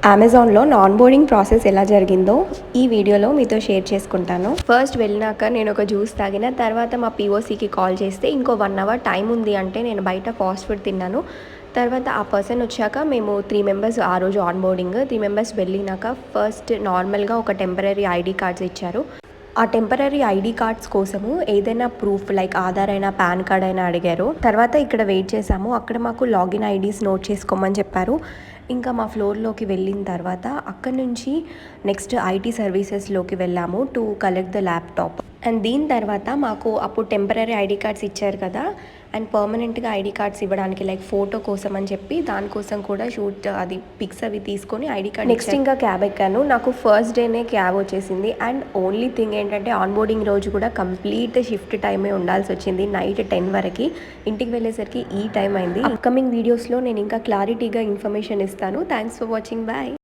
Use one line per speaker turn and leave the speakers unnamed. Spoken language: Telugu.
అమెజాన్లో నాన్ బోర్డింగ్ ప్రాసెస్ ఎలా జరిగిందో ఈ వీడియోలో మీతో షేర్ చేసుకుంటాను. ఫస్ట్ వెళ్ళినాక నేను ఒక జ్యూస్ తాగిన తర్వాత మా పీఓసీకి కాల్ చేస్తే ఇంకో 1 అవర్ టైం ఉంది అంటే నేను బయట ఫాస్ట్ ఫుడ్ తిన్నాను. తర్వాత ఆ పర్సన్ వచ్చాక మేము 3 మెంబర్స్ ఆ రోజు ఆన్ బోర్డింగ్ 3 మెంబర్స్ వెళ్ళినాక ఫస్ట్ నార్మల్గా ఒక టెంపరరీ ఐడి కార్డ్స్ ఇచ్చారు. ఆ టెంపరరీ ఐడి కార్డ్స్ కోసము ఏదైనా ప్రూఫ్ లైక్ ఆధార్ అయినా పాన్ కార్డ్ అయినా అడిగారు. తర్వాత ఇక్కడ వెయిట్ చేసాము. అక్కడ మాకు లాగిన్ ఐడీస్ నోట్ చేసుకోమని చెప్పారు. ఇంకా మా ఫ్లోర్లోకి వెళ్ళిన తర్వాత అక్కడ నుంచి నెక్స్ట్ ఐటీ సర్వీసెస్లోకి వెళ్ళాము to collect the laptop. And దీని తర్వాత మాకు అప్పుడు టెంపరరీ ఐడి కార్డ్స్ ఇచ్చారు కదా, అండ్ పర్మనెంట్గా ఐడి కార్డ్స్ ఇవ్వడానికి లైక్ ఫోటో కోసం అని చెప్పి దానికోసం కూడా షూట్ అది పిక్స్ అవి తీసుకొని ఐడి కార్డ్ నెక్స్ట్ ఇంకా క్యాబ్ ఎక్కాను. నాకు ఫస్ట్ డేనే క్యాబ్ వచ్చేసింది. అండ్ ఓన్లీ థింగ్ ఏంటంటే ఆన్ బోర్డింగ్ రోజు కూడా కంప్లీట్ షిఫ్ట్ టైమే ఉండాల్సి వచ్చింది. నైట్ 10 వరకు ఇంటికి వెళ్ళేసరికి ఈ టైం అయింది. అప్కమింగ్ వీడియోస్లో నేను ఇంకా క్లారిటీగా ఇన్ఫర్మేషన్ ఇస్తాను. Thanks for watching. బాయ్.